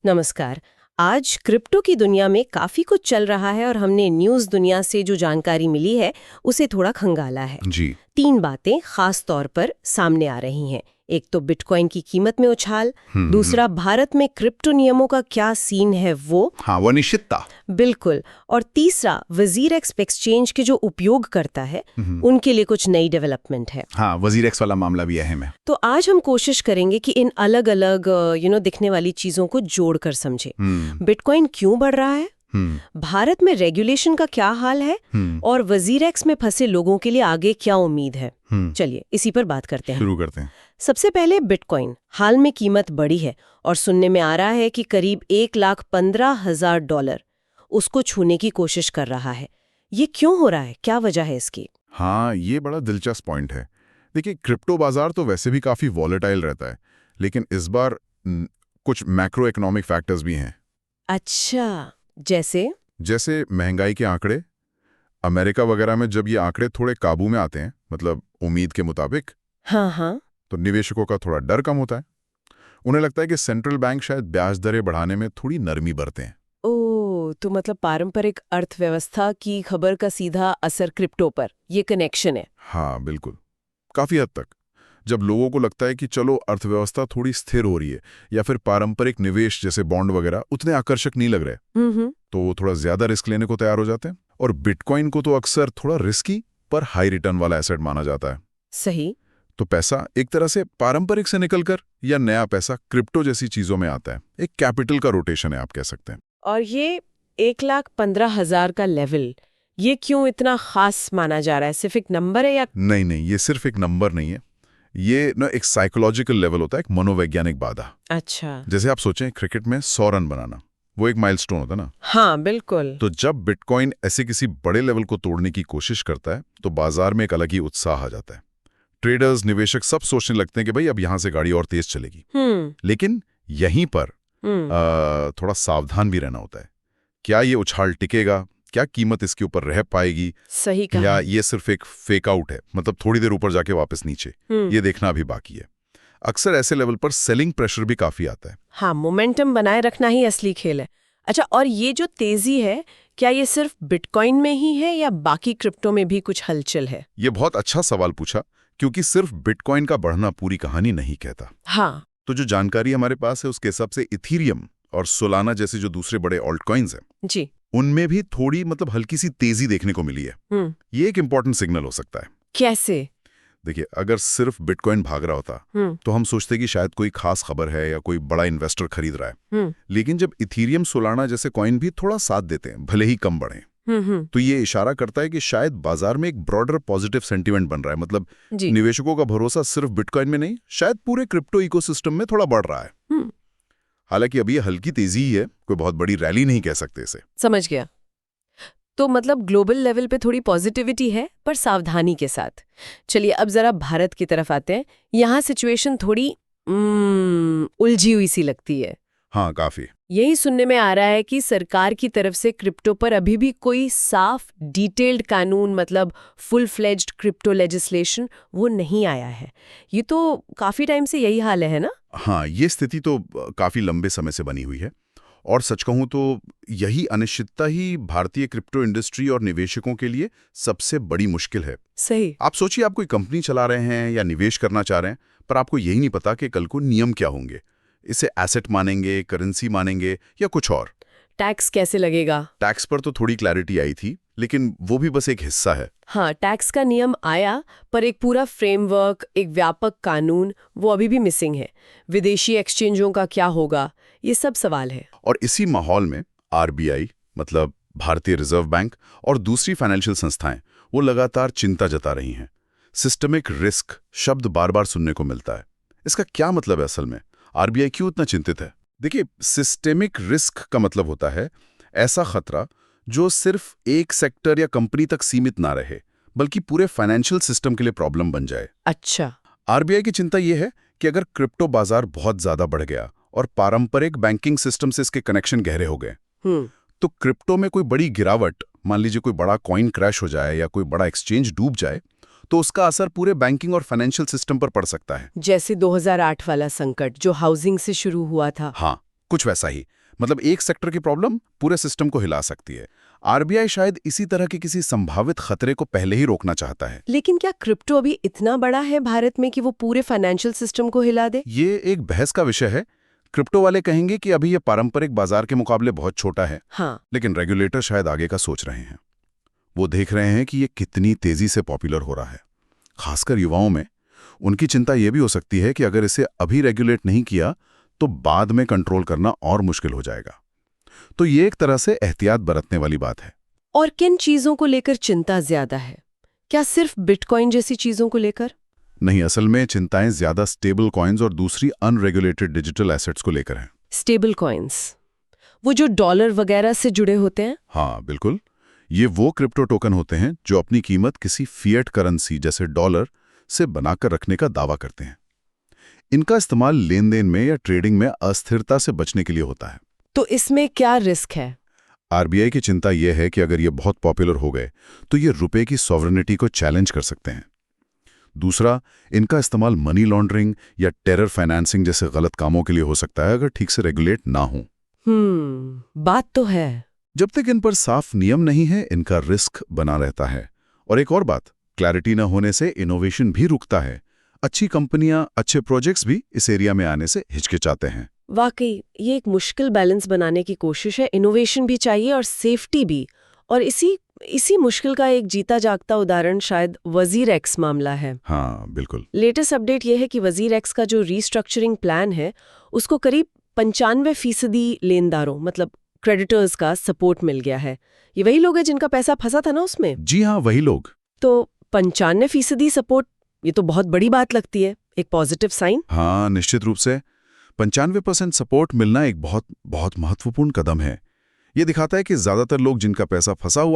नमस्कार। आज क्रिप्टो की दुनिया में काफी कुछ चल रहा है और हमने न्यूज़ दुनिया से जो जानकारी मिली है उसे थोड़ा खंगाला है। जी। 3 बातें खास तौर पर सामने आ रही हैं। एक तो बिटकॉइन की कीमत में उछाल, दूसरा भारत में क्रिप्टो नियमों का क्या सीन है वो अनिश्चितता। बिल्कुल, और तीसरा WZIRX एक्सचेंज के जो उपयोग करता है उनके लिए कुछ नई डेवलपमेंट है। हाँ, WZIRX वाला मामला भी अहम है। तो आज हम कोशिश करेंगे कि इन अलग अलग दिखने वाली चीजों को जोड़कर समझे। बिटकॉइन क्यों बढ़ रहा है, भारत में रेगुलेशन का क्या हाल है, और WZIRX में फंसे लोगों के लिए आगे क्या उम्मीद है। चलिए इसी पर बात करते हैं। शुरू करते हैं। सबसे पहले बिटकॉइन। हाल में कीमत बढ़ी है और सुनने में आ रहा है कि करीब $1,15,000 उसको छूने की कोशिश कर रहा है। ये क्यों हो रहा है, क्या वजह है इसकी? हाँ, ये बड़ा दिलचस्प पॉइंट है। देखिए, क्रिप्टो बाजार तो वैसे भी काफी वॉलेटाइल रहता है, लेकिन इस बार कुछ मैक्रो इकोनॉमिक फैक्टर्स भी हैं। अच्छा, जैसे महंगाई के आंकड़े। अमेरिका वगैरह में जब ये आंकड़े थोड़े काबू में आते हैं, मतलब उम्मीद के मुताबिक, हाँ, तो निवेशकों का थोड़ा डर कम होता है। उन्हें लगता है कि सेंट्रल बैंक शायद ब्याज दरें बढ़ाने में थोड़ी नरमी बरतें हैं। तो मतलब पारंपरिक अर्थव्यवस्था की खबर का सीधा असर क्रिप्टो पर, ये कनेक्शन है। हाँ, बिल्कुल। काफी हद तक जब लोगों को लगता है कि चलो अर्थव्यवस्था थोड़ी स्थिर हो रही है, या फिर पारंपरिक निवेश जैसे बॉन्ड वगैरह उतने आकर्षक नहीं लग रहे, तो वो थोड़ा ज्यादा रिस्क लेने को तैयार हो जाते हैं। और बिटकॉइन को तो अक्सर थोड़ा रिस्की पर हाई रिटर्न वाला एसेट माना जाता है। सही। तो पैसा एक तरह से पारंपरिक से निकलकर या नया पैसा क्रिप्टो जैसी चीजों में आता है। एक कैपिटल का रोटेशन है, आप कह सकते हैं। और ये 1,15,000 का लेवल, ये क्यों इतना खास माना जा रहा है? सिर्फ एक नंबर है या? नहीं, ये सिर्फ एक नंबर नहीं है। ये ना एक साइकोलॉजिकल लेवल होता है, एक मनोवैज्ञानिक बाधा। अच्छा। जैसे आप सोचें, क्रिकेट में 100 रन बनाना, वो एक माइलस्टोन होता है ना। हाँ, बिल्कुल। तो जब बिटकॉइन ऐसे किसी बड़े लेवल को तोड़ने की कोशिश करता है, तो बाजार में एक अलग ही उत्साह आ जाता है। ट्रेडर्स, निवेशक सब सोचने लगते हैं कि भाई अब यहां से गाड़ी और तेज चलेगी। लेकिन यहीं पर थोड़ा सावधान भी रहना होता है। क्या ये उछाल टिकेगा? क्या कीमत इसके ऊपर रह पाएगी? सही कहा। या ये सिर्फ एक फेक आउट है, मतलब थोड़ी देर ऊपर जाके वापस नीचे? ये देखना अभी बाकी है। अक्सर ऐसे लेवल पर सेलिंग प्रेशर भी काफी आता है। हाँ, मोमेंटम बनाए रखना ही असली खेल है। अच्छा, और ये जो तेजी है, क्या ये सिर्फ बिटकॉइन में ही है या बाकी क्रिप्टो में भी कुछ हलचल है? ये बहुत अच्छा सवाल पूछा, क्योंकि सिर्फ बिटकॉइन का बढ़ना पूरी कहानी नहीं कहता। हाँ। तो जो जानकारी हमारे पास है उसके हिसाब से इथीरियम और सोलाना जैसे जो दूसरे बड़े ऑल्ट कॉइन्स हैं, जी, उनमें भी थोड़ी मतलब हल्की सी तेजी देखने को मिली है। ये एक इंपॉर्टेंट सिग्नल हो सकता है। कैसे? देखिए, अगर सिर्फ बिटकॉइन भाग रहा होता तो हम सोचते कि शायद कोई खास खबर है या कोई बड़ा इन्वेस्टर खरीद रहा है। लेकिन जब इथीरियम, सोलाना जैसे कॉइन भी थोड़ा साथ देते हैं, भले ही कम बढ़े, तो ये इशारा करता है कि शायद बाजार में एक ब्रॉडर पॉजिटिव सेंटीमेंट बन रहा है। मतलब निवेशकों का भरोसा सिर्फ बिटकॉइन में नहीं, शायद पूरे क्रिप्टो इकोसिस्टम में थोड़ा बढ़ रहा है। हालांकि अभी ये हल्की तेजी ही है, कोई बहुत बड़ी रैली नहीं कह सकते इसे। समझ गया। तो मतलब ग्लोबल लेवल पे थोड़ी पॉजिटिविटी है, पर सावधानी के साथ। चलिए अब जरा भारत की तरफ आते हैं। यहाँ सिचुएशन थोड़ी उलझी हुई सी लगती है। हाँ, काफी। यही सुनने में आ रहा है कि सरकार की तरफ से क्रिप्टो पर अभी भी कोई साफ डिटेल्ड कानून, मतलब फुल फ्लेज्ड क्रिप्टो लेजिस्लेशन, वो नहीं आया है। ये तो काफी टाइम से यही हाल है ना? हाँ, ये स्थिति तो काफी लंबे समय से बनी हुई है। और सच कहूं तो यही अनिश्चितता ही भारतीय क्रिप्टो इंडस्ट्री और निवेशकों के लिए सबसे बड़ी मुश्किल है। सही। आप सोचिए, आप कोई कंपनी चला रहे हैं या निवेश करना चाह रहे हैं, पर आपको यही नहीं पता कि कल को नियम क्या होंगे। इसे एसेट मानेंगे, करेंसी मानेंगे, या कुछ और? टैक्स कैसे लगेगा? टैक्स पर तो थोड़ी क्लैरिटी आई थी, लेकिन वो भी बस एक हिस्सा है। हाँ, टैक्स का नियम आया, पर एक पूरा फ्रेमवर्क, एक व्यापक कानून, वो अभी भी मिसिंग है। विदेशी एक्सचेंजों का क्या होगा, ये सब सवाल है। और इसी माहौल में आरबीआई, मतलब भारतीय रिजर्व बैंक, और दूसरी फाइनेंशियल संस्थाएं वो लगातार चिंता जता रही हैं। सिस्टमिक रिस्क शब्द बार बार सुनने को मिलता है। इसका क्या मतलब है असल में? आरबीआई क्यों इतना चिंतित है? देखिए, सिस्टेमिक रिस्क का मतलब होता है ऐसा खतरा जो सिर्फ एक सेक्टर या कंपनी तक सीमित ना रहे, बल्कि पूरे फाइनेंशियल सिस्टम के लिए प्रॉब्लम बन जाए। अच्छा। आरबीआई की चिंता यह है कि अगर क्रिप्टो बाजार बहुत ज्यादा बढ़ गया और पारंपरिक बैंकिंग सिस्टम से इसके कनेक्शन गहरे हो गए, तो क्रिप्टो में कोई बड़ी गिरावट, मान लीजिए कोई बड़ा कॉइन क्रैश हो जाए या कोई बड़ा एक्सचेंज डूब जाए, तो उसका असर पूरे बैंकिंग और फाइनेंशियल सिस्टम पर पड़ सकता है। जैसे 2008 वाला संकट जो हाउसिंग से शुरू हुआ था। हाँ, कुछ वैसा ही, मतलब एक सेक्टर की प्रॉब्लम पूरे सिस्टम को हिला सकती है। आरबीआई शायद इसी तरह के किसी संभावित खतरे को पहले ही रोकना चाहता है। लेकिन क्या क्रिप्टो अभी इतना बड़ा है भारत में कि वो पूरे फाइनेंशियल सिस्टम को हिला दे? ये एक बहस का विषय है। क्रिप्टो वाले कहेंगे कि अभी ये पारंपरिक बाजार के मुकाबले बहुत छोटा है। हाँ। लेकिन रेगुलेटर शायद आगे का सोच रहे हैं। वो देख रहे हैं कि ये कितनी तेजी से पॉपुलर हो रहा है, खासकर युवाओं में। उनकी चिंता ये भी हो सकती है कि अगर इसे अभी रेगुलेट नहीं किया तो बाद में कंट्रोल करना और मुश्किल हो जाएगा। तो ये एक तरह से एहतियात बरतने वाली बात है। और किन चीजों को लेकर चिंता ज्यादा है? क्या सिर्फ बिटकॉइन जैसी चीजों को लेकर? नहीं, असल में चिंताएं ज्यादा स्टेबल कॉइन्स और दूसरी अनरेगुलेटेड डिजिटल एसेट्स को लेकर हैं। स्टेबल कॉइन्स, वो जो डॉलर वगैरह से जुड़े होते हैं? हाँ बिल्कुल, ये वो क्रिप्टो टोकन होते हैं जो अपनी कीमत किसी फिएट करेंसी जैसे डॉलर से बनाकर रखने का दावा करते हैं। इनका इस्तेमाल लेन देन में या ट्रेडिंग में अस्थिरता से बचने के लिए होता है। तो इसमें क्या रिस्क है? आरबीआई की चिंता यह है कि अगर ये बहुत पॉपुलर हो गए तो ये रुपए की सॉवरेनिटी को चैलेंज कर सकते हैं। दूसरा, इनका इस्तेमाल मनी लॉन्ड्रिंग या टेरर फाइनेंसिंग जैसे गलत कामों के लिए हो सकता है अगर ठीक से रेगुलेट ना हो। बात तो है। जब तक इन पर साफ नियम नहीं है, इनका रिस्क बना रहता है। और एक और बात, क्लैरिटी न होने से इनोवेशन भी रुकता है। अच्छी कंपनियां, अच्छे प्रोजेक्ट्स भी इस एरिया में आने से हिचकिचाते हैं। वाकई ये एक मुश्किल बैलेंस बनाने की कोशिश है। इनोवेशन भी चाहिए और सेफ्टी भी। और इसी मुश्किल का एक जीता जागता उदाहरण शायद WazirX मामला है। हाँ बिल्कुल। लेटेस्ट अपडेट यह है कि WazirX का जो रीस्ट्रक्चरिंग प्लान है उसको करीब 95% लेनदारों मतलब क्रेडिटर्स का सपोर्ट मिल गया है। ये वही लोग हैं जिनका पैसा फंसा था ना उसमें? जी हाँ, वही लोग। तो 95% सपोर्ट, ये तो बहुत बड़ी बात लगती है, एक पॉजिटिव साइन। हाँ निश्चित रूप से 95% सपोर्ट मिलना एक बहुत बहुत महत्वपूर्ण कदम है। ये दिखाता है कि ज्यादातर लोग जिनका पैसा फंसा हुआ